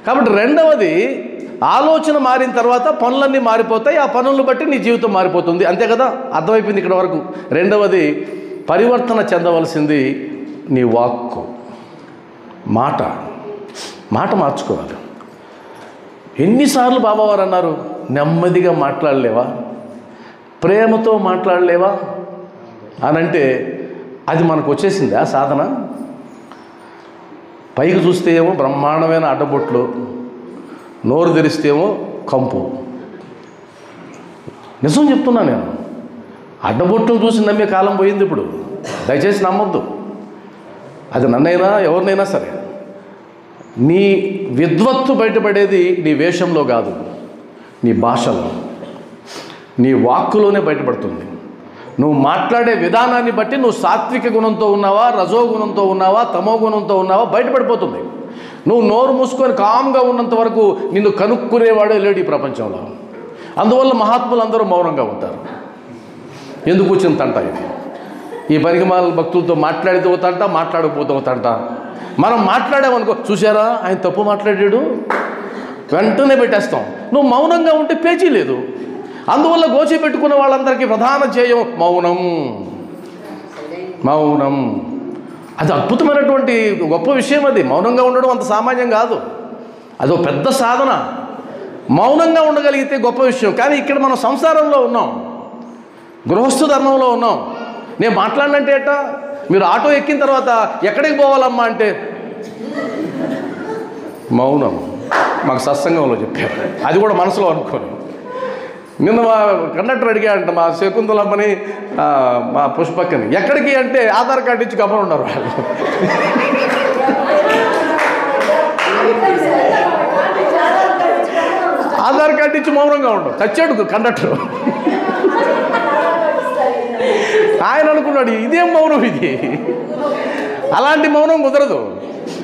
కాబట్టి రెండవది, ఆలోచన మారిన తర్వాత పనులన్నీ మారిపోతాయి. ఆ పనులను బట్టి నీ జీవితం మారిపోతుంది. అంతే కదా, అర్థమైపోయింది ఇక్కడ వరకు. రెండవది, పరివర్తన చెందవలసింది నీ వాక్కు, మాట మార్చుకోవాలి. ఎన్నిసార్లు బాబావారు అన్నారు, నెమ్మదిగా మాట్లాడలేవా, ప్రేమతో మాట్లాడలేవా అని అంటే అది మనకు వచ్చేసిందా సాధన? పైకి చూస్తే ఏమో బ్రహ్మాండమైన అడ్డబొట్లు, నోరు తెరిస్తేమో కంపు. నిజం చెప్తున్నా నేను, అడ్డబొట్లు చూసి నమ్మే కాలం పోయింది ఇప్పుడు. దయచేసి నమ్మొద్దు. అది నన్నైనా ఎవరినైనా సరే. నీ విద్వత్తు బయటపడేది నీ వేషంలో కాదు, నీ భాషలో, నీ వాక్కులోనే బయటపడుతుంది. నువ్వు మాట్లాడే విధానాన్ని బట్టి నువ్వు సాత్విక గుణంతో ఉన్నావా, రజో గుణంతో ఉన్నావా, తమో గుణంతో ఉన్నావా బయటపడిపోతుంది. నువ్వు నోరు మూసుకొని కామ్గా ఉన్నంత వరకు నిన్ను కనుక్కునేవాడే లేడు ఈ ప్రపంచంలో. అందువల్ల మహాత్ములు అందరూ మౌనంగా ఉంటారు. ఎందుకు వచ్చిన తంట ఇది? ఈ పరిగమాల భక్తులతో మాట్లాడితే తంట, మాట్లాడకపోతే తంట. మనం మాట్లాడామనుకో, చూసారా ఆయన తప్పు మాట్లాడాడు, వెంటనే పెట్టేస్తాం. నువ్వు మౌనంగా ఉంటే పేచీ లేదు. అందువల్ల గోచి పెట్టుకున్న వాళ్ళందరికీ ప్రధాన ధ్యేయం మౌనం. మౌనం అది అద్భుతమైనటువంటి గొప్ప విషయం. అది మౌనంగా ఉండడం అంత సామాన్యం కాదు, అదో పెద్ద సాధన. మౌనంగా ఉండగలిగితే గొప్ప విషయం. కానీ ఇక్కడ మనం సంసారంలో ఉన్నాం, గృహస్థు ధర్మంలో ఉన్నాం. నేను మాట్లాడినంటే ఎట్టా? మీరు ఆటో ఎక్కిన తర్వాత ఎక్కడికి పోవాలమ్మా అంటే మౌనం. మాకు సత్సంగంలో చెప్పారు, అది కూడా మనసులో అనుకోని. నిన్న మా కండక్టర్ అడిగాడంట, మా శకుంతలమ్మని మా పుష్పక్కని, ఎక్కడికి అంటే ఆధార్ కార్డు ఇచ్చి గమనం ఉన్నారు వాళ్ళు. ఆధార్ కార్డు ఇచ్చి మౌనంగా ఉండవు. చచ్చాడు కండక్టర్. ఆయన అనుకున్నాడు ఇదేం మౌనం ఇది, అలాంటి మౌనం కుదరదు.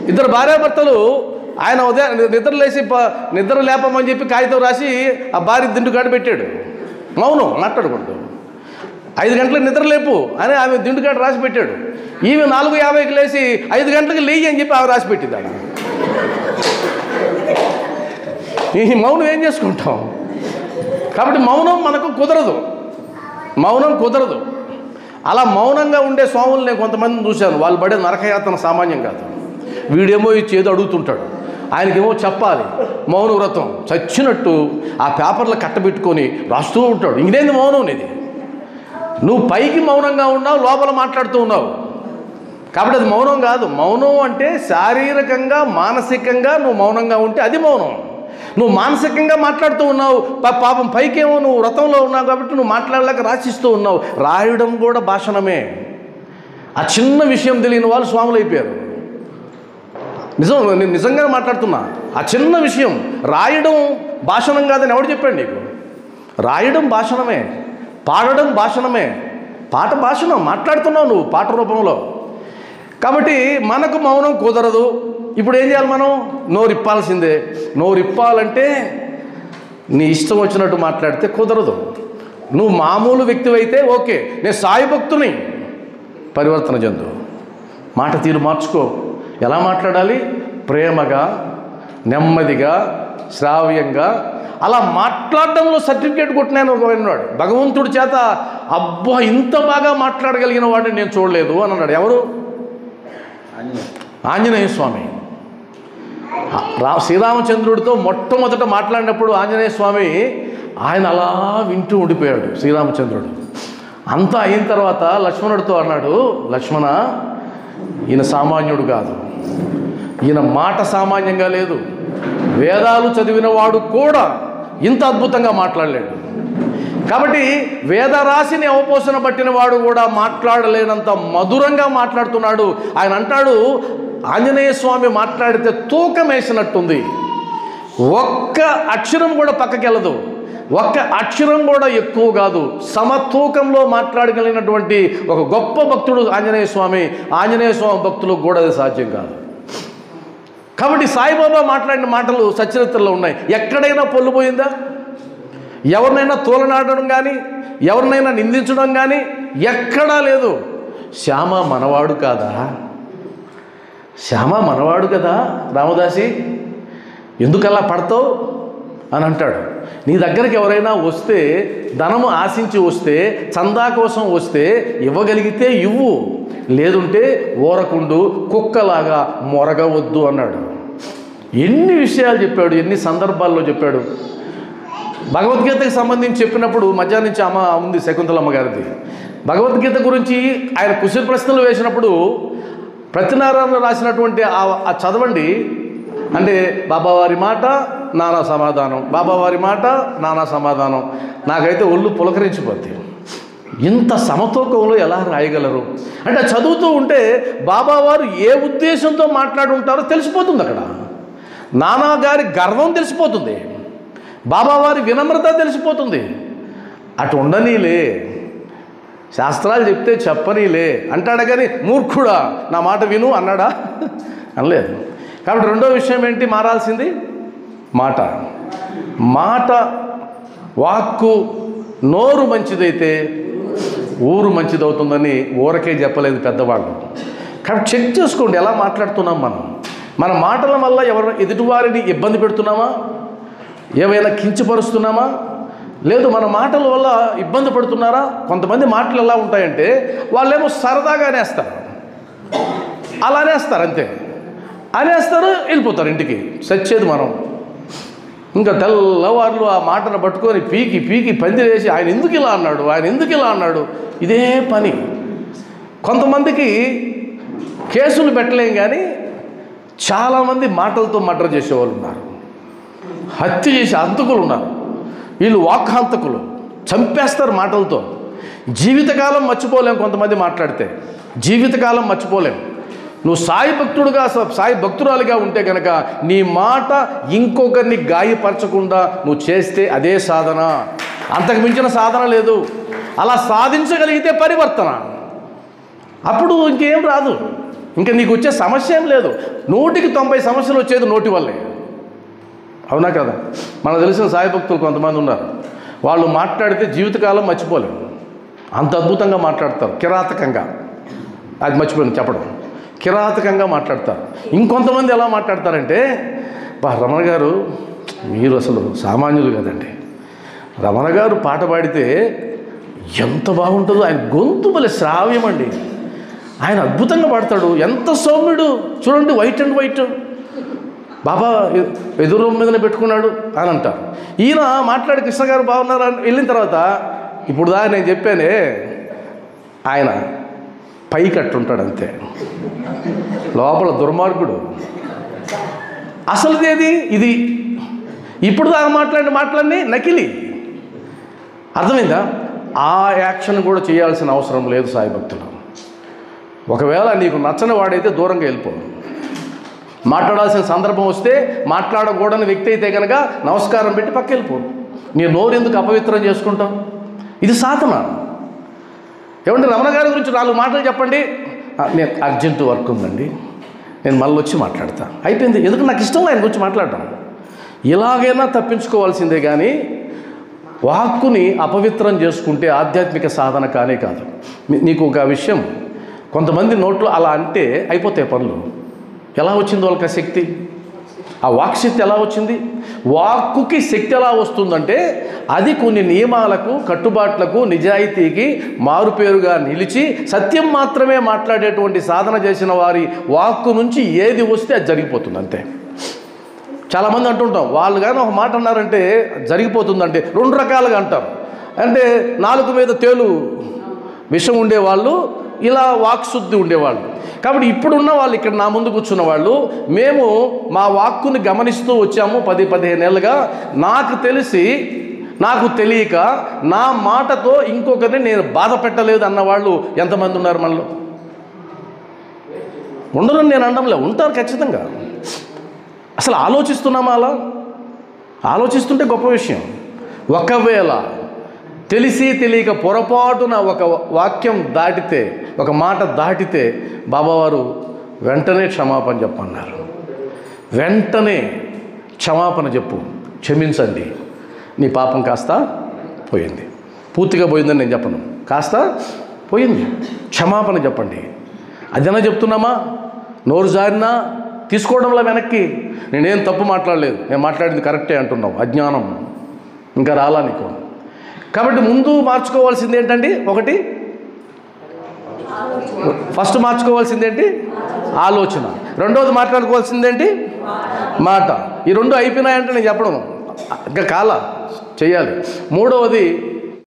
ఇద్దరు భార్యాభర్తలు, ఆయన ఉదయం నిద్ర లేపమని చెప్పి కాగితం రాసి ఆ భార్య దిండుకాడ పెట్టాడు. మౌనం, మాట్లాడకూడదు. 5 గంటలకు నిద్ర లేపు అని ఆమె దిండుకాడ రాసి పెట్టాడు. ఈమె 4:50కి లేచి 5 గంటలకు లేయి అని చెప్పి ఆమె రాసి పెట్టింది. ఈ మౌనం ఏం చేసుకుంటాం? కాబట్టి మౌనం మనకు కుదరదు, మౌనం కుదరదు. అలా మౌనంగా ఉండే స్వాములు నేను కొంతమందిని చూశాను. వాళ్ళు పడే నరకయాతన సామాన్యం కాదు. వీడేమో ఇచ్చేదో అడుగుతుంటాడు, ఆయనకేమో చెప్పాలి. మౌన వ్రతం చచ్చినట్టు ఆ పేపర్లు కట్టబెట్టుకొని రాస్తూ ఉంటాడు. ఇంకేంది మౌనం ఇది? నువ్వు పైకి మౌనంగా ఉన్నావు, లోపల మాట్లాడుతూ ఉన్నావు. కాబట్టి అది మౌనం కాదు. మౌనం అంటే శారీరకంగా మానసికంగా నువ్వు మౌనంగా ఉంటే అది మౌనం. నువ్వు మానసికంగా మాట్లాడుతూ ఉన్నావు, పాపం పైకేమో నువ్వు వ్రతంలో ఉన్నావు కాబట్టి నువ్వు మాట్లాడలేక రాసిస్తూ ఉన్నావు. రాయడం కూడా భాషణమే. ఆ చిన్న విషయం తెలియని వాళ్ళు స్వాములు అయిపోయారు. నేను నిజంగా మాట్లాడుతున్నా. ఆ చిన్న విషయం రాయడం భాషణం కాదని ఎవడు చెప్పాడు నీకు? రాయడం భాషణమే, పాడడం భాషణమే. పాట భాషణం, మాట్లాడుతున్నావు నువ్వు పాట రూపంలో. కాబట్టి మనకు మౌనం కుదరదు. ఇప్పుడు ఏం చేయాలి? మనం నోరిప్పాల్సిందే. నోరిప్పాలంటే నీ ఇష్టం వచ్చినట్టు మాట్లాడితే కుదరదు. నువ్వు మామూలు వ్యక్తివైతే ఓకే, నేను సాయి భక్తుని, పరివర్తన చెందు, మాట తీరు మార్చుకో. ఎలా మాట్లాడాలి? ప్రేమగా, నెమ్మదిగా, శ్రావ్యంగా. అలా మాట్లాడడంలో సర్టిఫికేట్ కొట్టినాను వాడు. భగవంతుడి చేత అబ్బా ఇంత బాగా మాట్లాడగలిగిన వాడిని నేను చూడలేదు అని అన్నాడు. ఎవరు? ఆంజనేయ స్వామి. శ్రీరామచంద్రుడితో మొట్టమొదట మాట్లాడినప్పుడు ఆంజనేయ స్వామి ఆయన అలా వింటూ ఉండిపోయాడు. శ్రీరామచంద్రుడు అంతా అయిన తర్వాత లక్ష్మణుడితో అన్నాడు, లక్ష్మణ, ఈయన సామాన్యుడు కాదు, ఈయన మాట సామాన్యంగా లేదు. వేదాలు చదివిన వాడు కూడా ఇంత అద్భుతంగా మాట్లాడలేడు. కాబట్టి వేదరాశిని అవపోసన పట్టిన వాడు కూడా మాట్లాడలేనంత మధురంగా మాట్లాడుతున్నాడు. ఆయన అంటాడు, ఆంజనేయ స్వామి మాట్లాడితే తూకం వేసినట్టుంది, ఒక్క అక్షరం కూడా పక్కకెళ్ళదు, ఒక్క అక్షరం కూడా ఎక్కువ కాదు, సమతూకంలో మాట్లాడగలిగినటువంటి ఒక గొప్ప భక్తుడు ఆంజనేయ స్వామి. ఆంజనేయ స్వామి భక్తులకు కూడా అది సాధ్యం కాదు. కాబట్టి సాయిబాబా మాట్లాడిన మాటలు సచరిత్రలో ఉన్నాయి. ఎక్కడైనా పొల్లుపోయిందా? ఎవరినైనా తోలనాడడం కానీ, ఎవరినైనా నిందించడం కానీ ఎక్కడా లేదు. శ్యామ మనవాడు కాదా? శ్యామ మనవాడు కదా రామదాసి. ఎందుకలా పడతావు అని అంటాడు. నీ దగ్గరికి ఎవరైనా వస్తే, ధనము ఆశించి వస్తే, చందా కోసం వస్తే ఇవ్వగలిగితే ఇవ్వు, లేదుంటే ఊరకుండు, కుక్కలాగా మొరగవద్దు అన్నాడు. ఎన్ని విషయాలు చెప్పాడు, ఎన్ని సందర్భాల్లో చెప్పాడు. భగవద్గీతకు సంబంధించి చెప్పినప్పుడు మధ్యాహ్నం నుంచి అమ్మ ఉంది శకుంతలమ్మ గారిది. భగవద్గీత గురించి ఆయన కుశల ప్రశ్నలు వేసినప్పుడు ప్రతినారాయణ రాసినటువంటి ఆ చదవండి అంటే బాబావారి మాట నానా సమాధానం, బాబావారి మాట నానా సమాధానం. నాకైతే ఒళ్ళు పులకరించిపోద్ది. ఇంత సమతూకంలో ఎలా రాయగలరు అంటే చదువుతూ ఉంటే బాబావారు ఏ ఉద్దేశంతో మాట్లాడుంటారో తెలిసిపోతుంది. అక్కడ నాన్నగారి గర్వం తెలిసిపోతుంది, బాబావారి వినమ్రత తెలిసిపోతుంది. అటు ఉండనీలే, శాస్త్రాలు చెప్తే చెప్పనీలే అంటాడు. కానీ మూర్ఖుడా నా మాట విను అన్నాడా? అనలేదు. కాబట్టి రెండో విషయం ఏంటి మారాల్సింది? మాట. మాట, వాక్కు, నోరు మంచిదైతే ఊరు మంచిదవుతుందని ఊరకే చెప్పలేదు పెద్దవాళ్ళు. కాబట్టి చెక్ చేసుకోండి ఎలా మాట్లాడుతున్నాం మనం. మన మాటల వల్ల ఎదుటివారిని ఇబ్బంది పెడుతున్నామా, ఏమైనా కించపరుస్తున్నామా, లేదు మన మాటల వల్ల ఇబ్బంది పడుతున్నారా? కొంతమంది మాటలు ఎలా ఉంటాయంటే వాళ్ళేమో సరదాగా అనేస్తారు, అలా అనేస్తారు, అంతే అనేస్తారు, వెళ్ళిపోతారు ఇంటికి. సచ్చేది మనం. ఇంకా తెల్లవారులు ఆ మాటను పట్టుకొని పీకి పీకి పందిరేసి ఆయన ఎందుకు ఇలా అన్నాడు, ఆయన ఎందుకు ఇలా అన్నాడు, ఇదే పని. కొంతమందికి కేసులు పెట్టలేం కానీ చాలామంది మాటలతో మర్డర్ చేసేవాళ్ళు ఉన్నారు, హత్య చేసే హంతకులు ఉన్నారు. వీళ్ళు వాక్హంతకులు, చంపేస్తారు మాటలతో. జీవితకాలం మర్చిపోలేం కొంతమంది మాట్లాడితే, జీవితకాలం మర్చిపోలేం. నువ్వు సాయి భక్తుడుగా, సాయి భక్తురాలిగా ఉంటే కనుక నీ మాట ఇంకొకరిని గాయపరచకుండా నువ్వు చేస్తే అదే సాధన, అంతకు మించిన సాధన లేదు. అలా సాధించగలిగితే పరివర్తన. అప్పుడు ఇంకేం రాదు, ఇంకా నీకు వచ్చే సమస్య ఏం లేదు. 100కి 90 సమస్యలు వచ్చేది నోటి వల్లే. అవునా కదా? మనకు తెలిసిన సాయి భక్తులు కొంతమంది ఉన్నారు, వాళ్ళు మాట్లాడితే జీవితకాలం మర్చిపోలేము, అంత అద్భుతంగా మాట్లాడతారు, కిరాతకంగా. అది మర్చిపోయాను చెప్పడం, కిరాతకంగా మాట్లాడతారు. ఇంకొంతమంది ఎలా మాట్లాడతారంటే, రమణ గారు మీరు అసలు సామాన్యులు కదండి, రమణ గారు పాట పాడితే ఎంత బాగుంటుందో, ఆయన గొంతు భలే శ్రావ్యం అండి, ఆయన అద్భుతంగా పాడతాడు, ఎంత సౌమ్యుడు చూడండి, వైట్ అండ్ వైట్, బాబా ఎదురు మీదనే పెట్టుకున్నాడు అని అంటారు. ఈయన మాట్లాడి కృష్ణ గారు బాగున్నారు అని వెళ్ళిన తర్వాత, ఇప్పుడు దాకా నేను చెప్పానే, ఆయన పైకట్టుంటాడు అంతే, లోపల దుర్మార్గుడు. అసలుదేది ఇది, ఇప్పుడు దాకా మాట్లాడిన మాటలన్నీ నకిలీ. అర్థమైందా? ఆ యాక్షన్ కూడా చేయాల్సిన అవసరం లేదు సాయి భక్తులు. ఒకవేళ నీకు నచ్చని వాడైతే దూరంగా వెళ్ళిపో. మాట్లాడాల్సిన సందర్భం వస్తే, మాట్లాడకూడని వ్యక్తి అయితే కనుక నమస్కారం పెట్టి పక్క వెళ్ళిపో. నీ నోరు ఎందుకు అపవిత్రం చేసుకుంటాం? ఇది సాధన. ఏమంటే రమణ గారి గురించి 4 మాటలు చెప్పండి, నేను అర్జెంటు వర్క్ ఉందండి, నేను మళ్ళీ వచ్చి మాట్లాడతా, అయిపోయింది. ఎందుకు నాకు ఇష్టం ఆయన గురించి మాట్లాడటం. ఇలాగైనా తప్పించుకోవాల్సిందే కానీ వాక్కుని అపవిత్రం చేసుకుంటే ఆధ్యాత్మిక సాధన కానే కాదు. నీకు ఒక విషయం, కొంతమంది నోట్లో అలా అంటే అయిపోతాయి పనులు. ఎలా వచ్చింది వాళ్ళకి ఆ శక్తి? ఆ వాక్శక్తి ఎలా వచ్చింది? వాక్కుకి శక్తి ఎలా వస్తుందంటే అది కొన్ని నియమాలకు, కట్టుబాట్లకు, నిజాయితీకి మారుపేరుగా నిలిచి సత్యం మాత్రమే మాట్లాడేటువంటి సాధన చేసిన వారి వాక్కు నుంచి ఏది వస్తే అది జరిగిపోతుంది అంతే. చాలామంది అంటుంటాం, వాళ్ళు కానీ ఒక మాట అన్నారంటే జరిగిపోతుందంటే 2 రకాలుగా అంటారు. అంటే నాలుగు మీద తేలు విషం ఉండేవాళ్ళు, ఇలా వాక్శుద్ధి ఉండేవాళ్ళు. కాబట్టి ఇప్పుడున్న వాళ్ళు, ఇక్కడ నా ముందు కూర్చున్న వాళ్ళు, మేము మా వాక్కుని గమనిస్తూ వచ్చాము 10-15 ఏళ్ళుగా. నాకు తెలిసి, నాకు తెలియక నా మాటతో ఇంకొకరిని నేను బాధ పెట్టలేదు అన్నవాళ్ళు ఎంతమంది ఉన్నారు మనలో? ఉండరని నేను అనడంలే, ఉంటారు ఖచ్చితంగా. అసలు ఆలోచిస్తున్నామా? అలా ఆలోచిస్తుంటే గొప్ప విషయం. ఒకవేళ తెలిసి తెలియక పొరపాటున ఒక వాక్యం దాటితే, ఒక మాట దాటితే బాబావారు వెంటనే క్షమాపణ చెప్పన్నారు. వెంటనే క్షమాపణ చెప్పు, క్షమించండి, నీ పాపం కాస్త పోయింది. పూర్తిగా పోయిందని నేను చెప్పను, కాస్త పోయింది, క్షమాపణ చెప్పండి. అదైనా చెప్తున్నామా? నోరు జారినా తీసుకోవడంలో వెనక్కి. నేనేం తప్పు మాట్లాడలేదు, నేను మాట్లాడింది కరెక్టే అంటున్నావు. అజ్ఞానం ఇంకా రాలా నీకు. కాబట్టి ముందు మార్చుకోవాల్సింది ఏంటండి? ఒకటి, ఫస్ట్ మార్చుకోవాల్సింది ఏంటి? ఆలోచన. రెండవది మాట్లాడుకోవాల్సిందేంటి? మాట. ఈ రెండు అయిపోయినాయంటే నేను చెప్పడం ఇంకా కాల చేయాలి. మూడవది